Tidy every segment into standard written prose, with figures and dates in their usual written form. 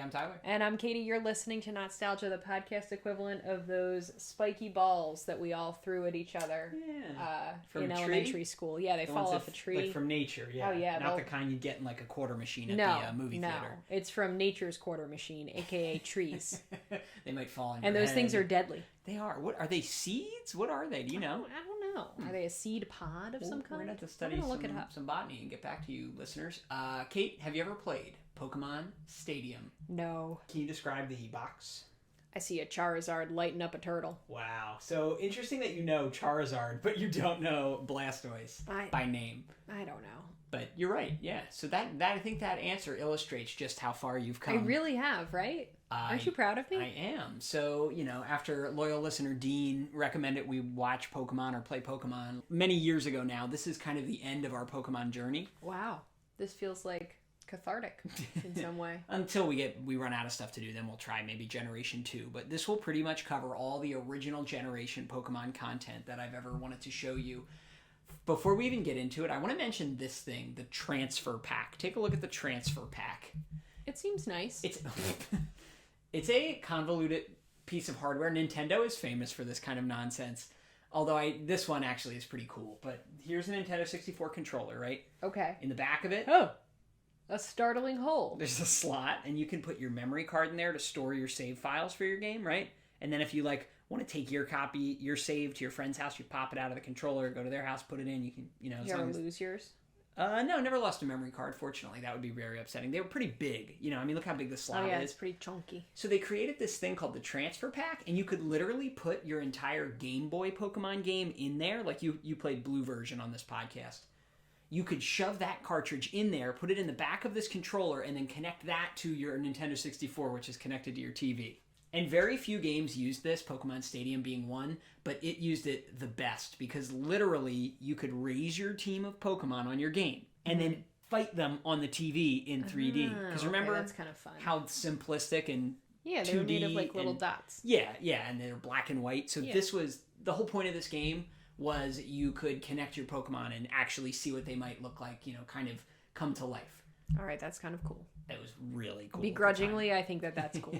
I'm Tyler. And I'm Katie. You're listening to Not-Stalgia, the podcast equivalent of those spiky balls that we all threw at each other in elementary school. Yeah, they fall off a tree. Like from nature, yeah. Oh, yeah. Not the kind you get in like a quarter machine at the movie theater. No, it's from nature's quarter machine, a.k.a. trees. They might fall on And your those head. things are deadly. They are. What are they, seeds? What are they? Do you know? I don't know. Are they a seed pod of some kind? We're going to have to study some botany and get back to you, listeners. Kate, have you ever played Pokémon Stadium? No. Can you describe the box? I see a Charizard lighting up a turtle. Wow. So interesting that you know Charizard, but you don't know Blastoise by name. I don't know. But you're right, yeah. So that I think that answer illustrates just how far you've come. I really have, right? Aren't you proud of me? I am. So, after loyal listener Dean recommended we watch Pokemon or play Pokemon many years ago now, this is kind of the end of our Pokemon journey. Wow. This feels like cathartic in some way. Until we run out of stuff to do, then we'll try maybe Generation 2. But this will pretty much cover all the original generation Pokemon content that I've ever wanted to show you. Before we even get into it, I want to mention this thing, the Transfer Pack. Take a look at the Transfer Pack. It seems nice. It's a convoluted piece of hardware. Nintendo is famous for this kind of nonsense. Although this one actually is pretty cool. But here's a Nintendo 64 controller, right? Okay. In the back of it. Oh, a startling hole. There's a slot, and you can put your memory card in there to store your save files for your game, right? And then if you want to take your save to your friend's house, you pop it out of the controller, go to their house, put it in. You can, You ever lose yours? No, never lost a memory card, fortunately. That would be very upsetting. They were pretty big. Look how big the slot is. Oh, yeah, it's pretty chunky. So they created this thing called the Transfer Pack, and you could literally put your entire Game Boy Pokemon game in there. Like you played Blue version on this podcast. You could shove that cartridge in there, put it in the back of this controller, and then connect that to your Nintendo 64, which is connected to your TV. And very few games used this, Pokemon Stadium being one, but it used it the best because literally you could raise your team of Pokemon on your game and then fight them on the TV in 3D. Because remember that's kind of fun. How simplistic and yeah, they 2D were made of like little dots. Yeah, and they're black and white. So this was the whole point of this game was you could connect your Pokemon and actually see what they might look like, kind of come to life. All right, that's kind of cool. It was really cool. Begrudgingly, I think that's cool.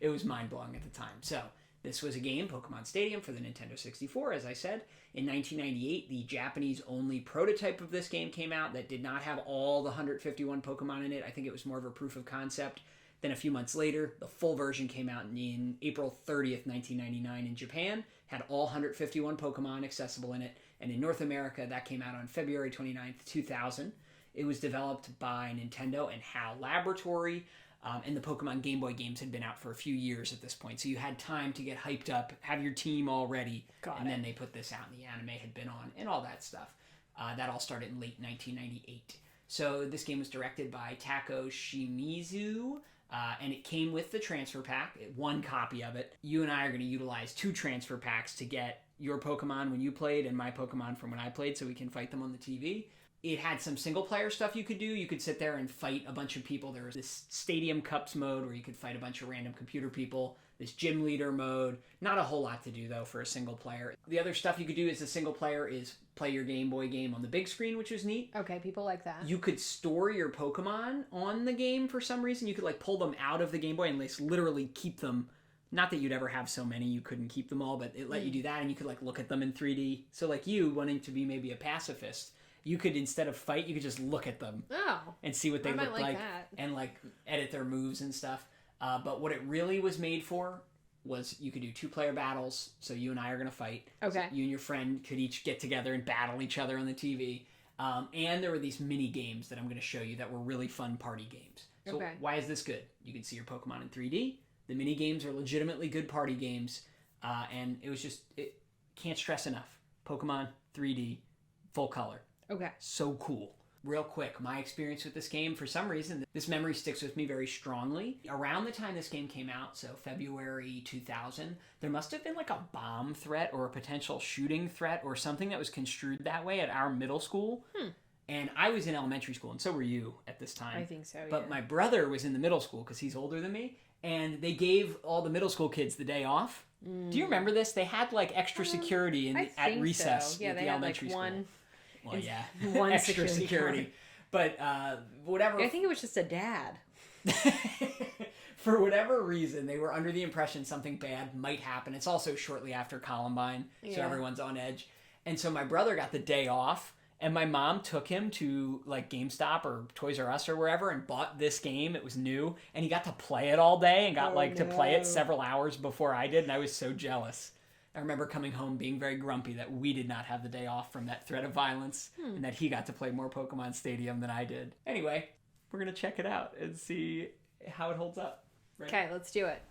It was mind-blowing at the time. So, this was a game, Pokemon Stadium, for the Nintendo 64, as I said. In 1998, the Japanese-only prototype of this game came out that did not have all the 151 Pokemon in it. I think it was more of a proof of concept. Then a few months later, the full version came out in April 30th, 1999 in Japan. Had all 151 Pokemon accessible in it. And in North America, that came out on February 29th, 2000. It was developed by Nintendo and HAL Laboratory, and the Pokemon Game Boy games had been out for a few years at this point. So you had time to get hyped up, have your team all ready, then they put this out, and the anime had been on, and all that stuff. That all started in late 1998. So this game was directed by Tako Shimizu, and it came with the Transfer Pack, one copy of it. You and I are going to utilize 2 Transfer Packs to get your Pokemon when you played and my Pokemon from when I played so we can fight them on the TV. It had some single-player stuff you could do. You could sit there and fight a bunch of people. There was this Stadium Cups mode where you could fight a bunch of random computer people. This Gym Leader mode. Not a whole lot to do, though, for a single player. The other stuff you could do as a single player is play your Game Boy game on the big screen, which was neat. Okay, people like that. You could store your Pokemon on the game for some reason. You could, pull them out of the Game Boy and literally keep them. Not that you'd ever have so many, you couldn't keep them all, but it let you do that, and you could, look at them in 3D. So, you wanting to be maybe a pacifist, you could, instead of fight, you could just look at them and see what they look like and edit their moves and stuff. But what it really was made for was you could do 2-player battles. So you and I are going to fight. Okay. So you and your friend could each get together and battle each other on the TV. And there were these mini games that I'm going to show you that were really fun party games. So why is this good? You can see your Pokemon in 3D. The mini games are legitimately good party games. And it was can't stress enough. Pokemon 3D, full color. Okay. So cool. Real quick, my experience with this game, for some reason, this memory sticks with me very strongly. Around the time this game came out, so February 2000, there must have been a bomb threat or a potential shooting threat or something that was construed that way at our middle school. And I was in elementary school, and so were you at this time. I think so, yeah. But my brother was in the middle school because he's older than me, and they gave all the middle school kids the day off. Do you remember this? They had extra security at recess at the elementary school. Well, yeah, one extra security. But whatever. I think it was just a dad. For whatever reason, they were under the impression something bad might happen. It's also shortly after Columbine, so everyone's on edge. And so my brother got the day off, and my mom took him to like GameStop or Toys R Us or wherever and bought this game. It was new, and he got to play it all day and got to play it several hours before I did, and I was so jealous. I remember coming home being very grumpy that we did not have the day off from that threat of violence and that he got to play more Pokemon Stadium than I did. Anyway, we're going to check it out and see how it holds up. Right? Okay, let's do it.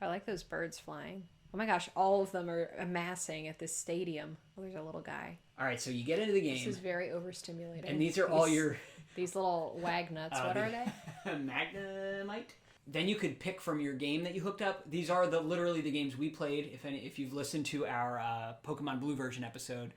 I like those birds flying. Oh my gosh, all of them are amassing at this stadium. Oh, there's a little guy. All right, so you get into the game. This is very overstimulating. And these are all your... These little wagnuts, what are they? Magnemite. Then you could pick from your game that you hooked up. These are literally the games we played. If you've listened to our Pokemon Blue version episode,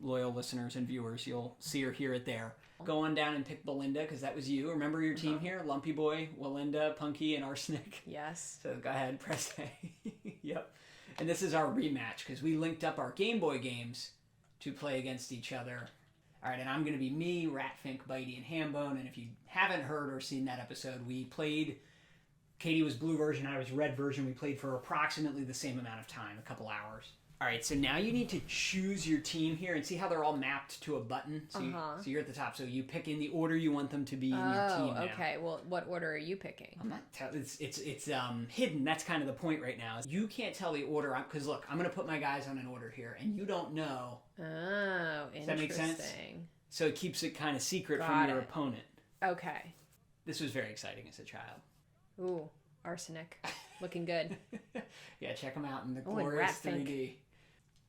loyal listeners and viewers, you'll see or hear it there. Go on down and pick Belinda, because that was you. Remember your team here? Lumpy Boy, Walinda, Punky, and Arsenic. Yes. So go ahead, press A. Yep. And this is our rematch, because we linked up our Game Boy games to play against each other. All right, and I'm going to be me, Ratfink, Bitey, and Hambone. And if you haven't heard or seen that episode, we played... Katie was blue version, I was red version. We played for approximately the same amount of time, a couple hours. All right, so now you need to choose your team here and see how they're all mapped to a button. So, so you're at the top. So you pick in the order you want them to be in your team now. Okay. Well, what order are you picking? I'm not it's hidden. That's kind of the point right now. You can't tell the order because look, I'm going to put my guys on an order here, and you don't know. Oh, interesting. Does that make sense? So it keeps it kind of secret from your opponent. Okay. This was very exciting as a child. Ooh, Arsenic. Looking good. Yeah, check them out in the glorious 3D.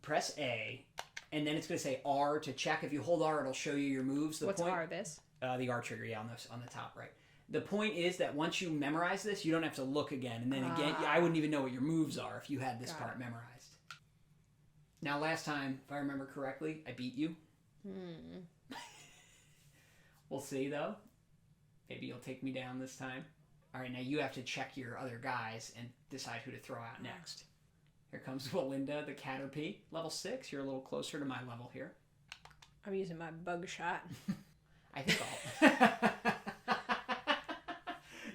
Press A, and then it's going to say R to check. If you hold R, it'll show you your moves. What's R, this? The R trigger, yeah, on the top right. The point is that once you memorize this, you don't have to look again. And then again, I wouldn't even know what your moves are if you had this part memorized. Now, last time, if I remember correctly, I beat you. We'll see, though. Maybe you'll take me down this time. All right, now you have to check your other guys and decide who to throw out next. Here comes Walinda, the Caterpie. Level 6. You're a little closer to my level here. I'm using my bug shot. I think all.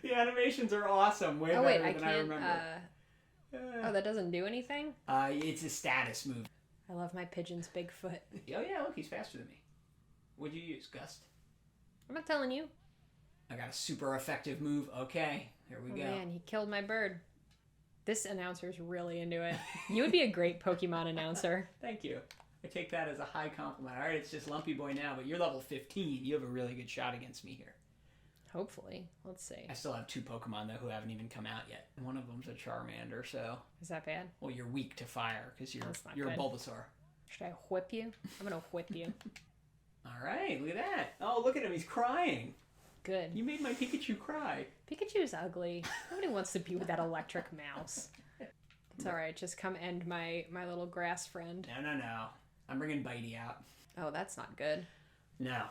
The animations are awesome. Way better than I remember. Oh, that doesn't do anything? It's a status move. I love my pigeon's big foot. Oh, yeah, look, he's faster than me. What'd you use, Gust? I'm not telling you. I got a super effective move. Okay, here we go. Man, he killed my bird. This announcer's really into it. You would be a great Pokemon announcer. Thank you. I take that as a high compliment. All right, it's just Lumpy Boy now, but you're level 15. You have a really good shot against me here. Hopefully. Let's see. I still have 2 Pokemon, though, who haven't even come out yet. One of them's a Charmander, so... Is that bad? Well, you're weak to fire, because you're a Bulbasaur. Should I whip you? I'm going to whip you. All right, look at that. Oh, look at him. He's crying. Good. You made my Pikachu cry. Pikachu's ugly. Nobody wants to be with that electric mouse. It's all right. Just come end my little grass friend. No. I'm bringing Bitey out. Oh, that's not good. No.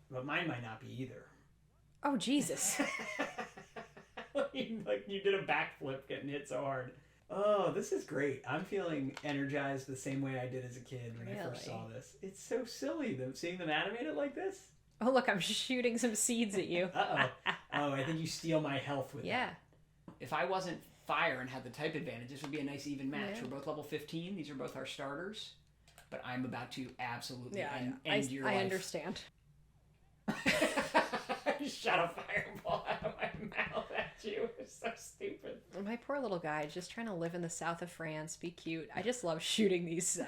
But mine might not be either. Oh, Jesus. Like you did a backflip getting hit so hard. Oh, this is great. I'm feeling energized the same way I did as a kid when I first saw this. It's so silly, seeing them animated like this. Oh, look, I'm shooting some seeds at you. Uh-oh. Oh, I think you steal my health with that. If I wasn't fire and had the type advantage, this would be a nice even match. Yeah. We're both level 15. These are both our starters. But I'm about to absolutely end your life. I understand. I just shot a fireball out of my mouth at you. It's so stupid. My poor little guy, just trying to live in the south of France, be cute. I just love shooting these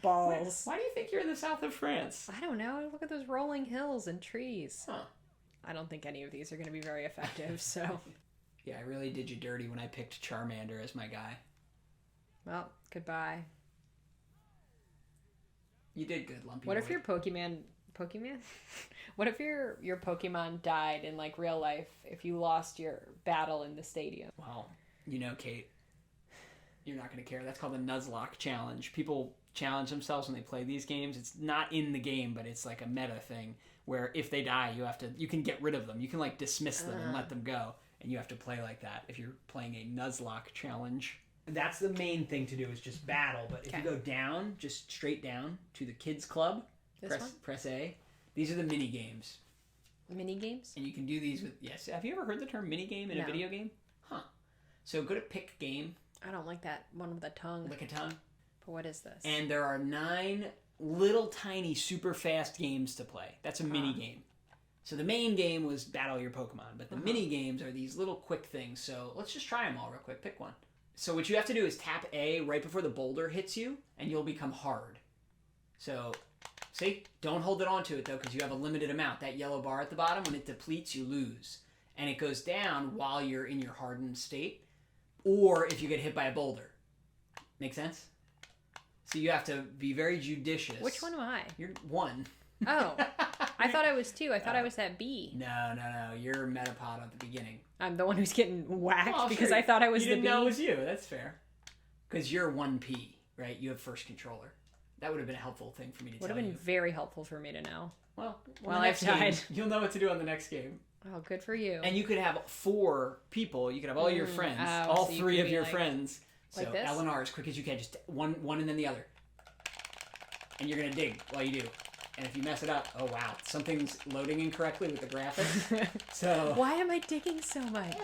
balls. Why do you think you're in the south of France? I don't know. Look at those rolling hills and trees. Huh. I don't think any of these are going to be very effective, so... Yeah, I really did you dirty when I picked Charmander as my guy. Well, goodbye. You did good, Lumpy What Boy. if your Pokemon? What if your Pokemon died in like real life if you lost your battle in the stadium? Well, you know, Kate, you're not going to care. That's called the Nuzlocke challenge. People challenge themselves when they play these games. It's not in the game, but it's like a meta thing where if they die, you can get rid of them. You can like dismiss them and let them go, and you have to play like that if you're playing a Nuzlocke challenge. That's the main thing to do is just battle. But if you go down, just straight down to the kids club, press A. These are the mini games. Mini games? And you can do these with Have you ever heard the term mini game in a video game? Huh. So go to pick game. I don't like that one with the tongue. Lick a tongue. But what is this? And there are 9 little tiny super fast games to play. That's a mini game. So the main game was battle your Pokemon, but the mini games are these little quick things. So let's just try them all real quick. Pick one. So what you have to do is tap A right before the boulder hits you, and you'll become hard. So, see? Don't hold it onto it, though, because you have a limited amount. That yellow bar at the bottom, when it depletes, you lose. And it goes down while you're in your hardened state, or if you get hit by a boulder. Make sense? So you have to be very judicious. Which one am I? You're 1. Oh. I thought I was 2. I thought I was that B. No. You're Metapod at the beginning. I'm the one who's getting whacked because I thought I was the B. You didn't know it was you. That's fair. Because you're 1P, right? You have first controller. That would have been a helpful thing for me to tell you. Would have been very helpful for me to know. Well, I've died. You'll know what to do on the next game. Oh, good for you. And you could have 4 people. You could have all your friends. All so 3 of your friends. So like this? Eleanor, as quick as you can. Just one and then the other. And you're going to dig while you do. And if you mess it up, oh wow, something's loading incorrectly with the graphics. So why am I digging so much?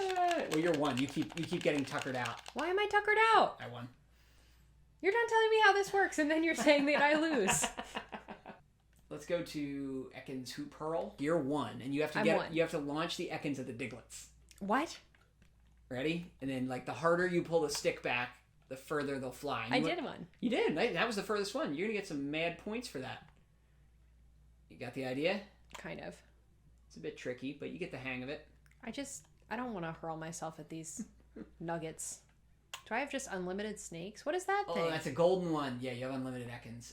Well, you're 1. You keep getting tuckered out. Why am I tuckered out? I won. You're not telling me how this works, and then you're saying that I lose. Let's go to Ekans Hoop Hurl. You're 1, and you have to you have to launch the Ekans at the Diglets. What? Ready? And then the harder you pull the stick back, the further they'll fly. I did one. You did. That was the furthest one. You're gonna get some mad points for that. You got the idea? Kind of. It's a bit tricky, but you get the hang of it. I don't want to hurl myself at these nuggets. Do I have just unlimited snakes? What is that thing? Oh, that's a golden one. Yeah, you have unlimited Ekans.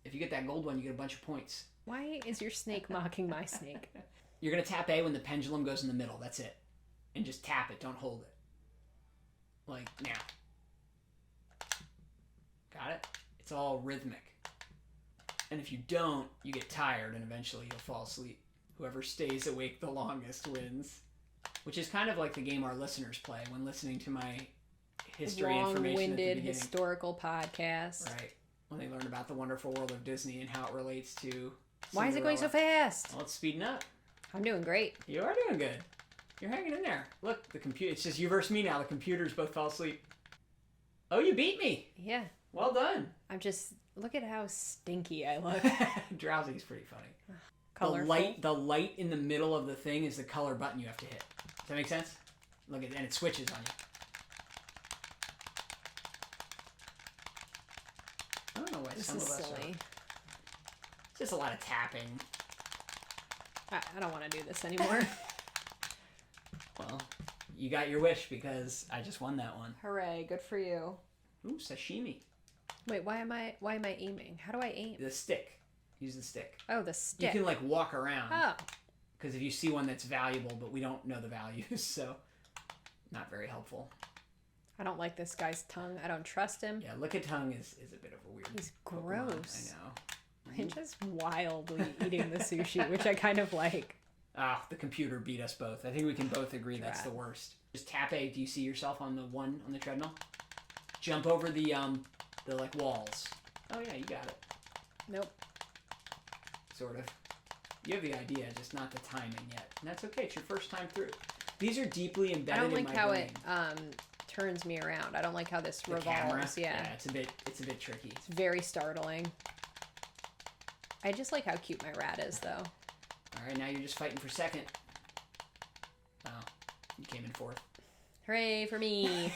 If you get that gold one, you get a bunch of points. Why is your snake mocking my snake? You're going to tap A when the pendulum goes in the middle. That's it. And just tap it. Don't hold it. Like now. Got it? It's all rhythmic. And if you don't, you get tired and eventually you'll fall asleep. Whoever stays awake the longest wins. Which is kind of like the game our listeners play when listening to my history information at the beginning. Long-winded historical podcast. Right. When they learn about the wonderful world of Disney and how it relates to Cinderella. Why is it going so fast? Well, it's speeding up. I'm doing great. You are doing good. You're hanging in there. Look, the computer. It's just you versus me now. The computers both fell asleep. Oh, you beat me. Yeah. Well done. Look at how stinky I look. Drowsy's pretty funny. Colorful. The light in the middle of the thing is the color button you have to hit. Does that make sense? Look at, and it switches on you. I don't know why this some is of us silly. It's just a lot of tapping. I don't want to do this anymore. Well, you got your wish because I just won that one. Hooray! Good for you. Ooh, sashimi. Wait, why am I aiming? How do I aim? The stick. Use the stick. Oh, the stick. You can walk around. Oh. Because if you see one that's valuable, but we don't know the values, so not very helpful. I don't like this guy's tongue. I don't trust him. Yeah, Lick a Tongue is a bit of a weird He's Pokemon. gross. I know. I'm just wildly eating the sushi, which I kind of like. The computer beat us both. I think we can both agree that's the worst. Just tap A. Do you see yourself on the one on the treadmill? Jump over the walls. Oh yeah, you got it. Nope. Sort of. You have the idea, just not the timing yet. And that's okay. It's your first time through. These are deeply embedded in my brain. I don't like how it turns me around. I don't like how this revolves. Camera? Yeah, it's a bit tricky. It's very startling. I just like how cute my rat is, though. All right, now you're just fighting for second. Wow, you came in fourth. Hooray for me!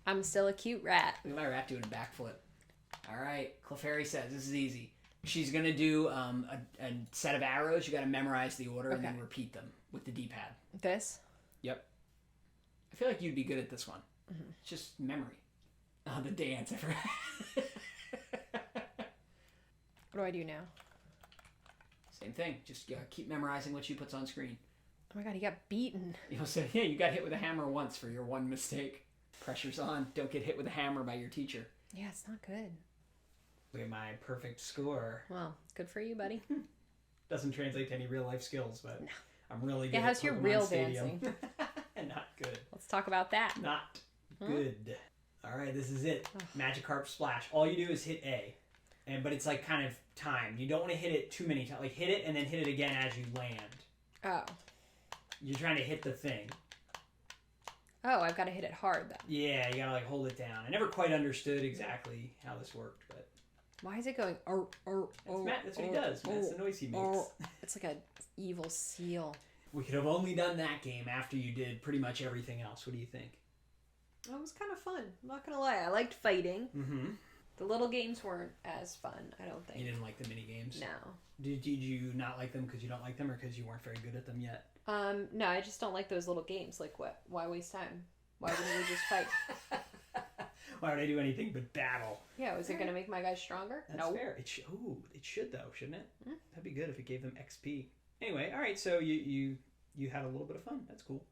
I'm still a cute rat. Look at my rat doing a backflip. All right, Clefairy says this is easy. She's gonna do a set of arrows. You got to memorize the order and then repeat them with the D-pad. This? Yep. I feel like you'd be good at this one. Mm-hmm. It's just memory. Oh, the dance. I forgot. What do I do now? Same thing. Just keep memorizing what she puts on screen. Oh my god, he got beaten. You'll say, yeah, you got hit with a hammer once for your one mistake. Pressure's on. Don't get hit with a hammer by your teacher. Yeah, it's not good. Look at my perfect score. Well, good for you, buddy. Doesn't translate to any real life skills, but no. I'm really good. Yeah, how's your real dancing? Not good. Let's talk about that. Not good. All right, this is it. Magikarp Splash. All you do is hit A, but it's kind of timed. You don't want to hit it too many times. Hit it and then hit it again as you land. Oh. You're trying to hit the thing. Oh, I've got to hit it hard then. Yeah, you gotta like hold it down. I never quite understood exactly how this worked, but why is it going? That's what he does. That's the noise he makes. It's like a evil seal. We could have only done that game after you did pretty much everything else. What do you think? It was kind of fun. I'm not gonna lie. I liked fighting. Mm-hmm. The little games weren't as fun, I don't think. You didn't like the mini games? No. Did you not like them because you don't like them or because you weren't very good at them yet? No, I just don't like those little games. Like what? Why waste time? Why wouldn't we just fight? Why would I do anything but battle? Yeah, was it going to make my guys stronger? That's fair. It should though, shouldn't it? Mm. That'd be good if it gave them XP. Anyway, all right. So you had a little bit of fun. That's cool.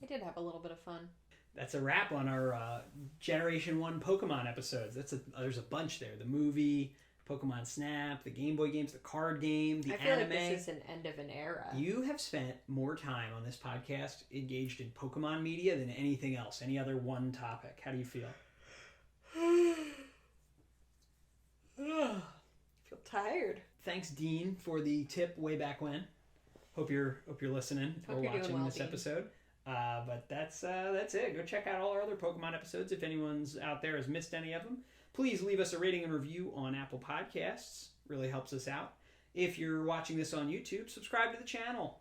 I did have a little bit of fun. That's a wrap on our Generation 1 Pokemon episodes. There's a bunch there. The movie, Pokemon Snap, the Game Boy games, the card game, the anime. I feel like this is an end of an era. You have spent more time on this podcast engaged in Pokemon media than anything else, any other one topic. How do you feel? I feel tired. Thanks, Dean, for the tip way back when. Hope you're listening or watching this episode. But that's it. Go check out all our other Pokemon episodes if anyone's out there has missed any of them. Please leave us a rating and review on Apple Podcasts. Really helps us out. If you're watching this on YouTube, subscribe to the channel.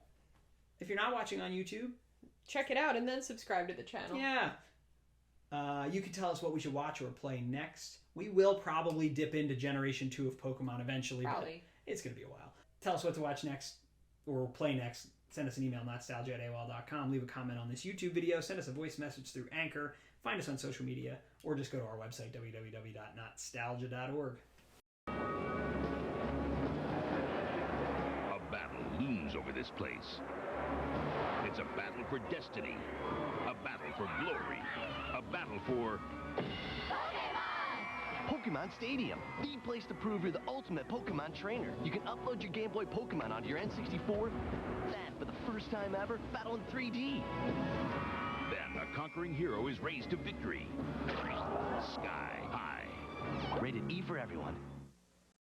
If you're not watching on YouTube, check it out and then subscribe to the channel. Yeah. You can tell us what we should watch or play next. We will probably dip into Generation 2 of Pokemon eventually. Probably. But it's going to be a while. Tell us what to watch next or play next. Send us an email, notstalgia@aol.com. Leave a comment on this YouTube video. Send us a voice message through Anchor. Find us on social media. Or just go to our website, www.notstalgia.org. A battle looms over this place. It's a battle for destiny. A battle for glory. A battle for... Pokemon Stadium, the place to prove you're the ultimate Pokemon trainer. You can upload your Game Boy Pokemon onto your N64, then for the first time ever, battle in 3D. Then a conquering hero is raised to victory. Sky high. Rated E for everyone.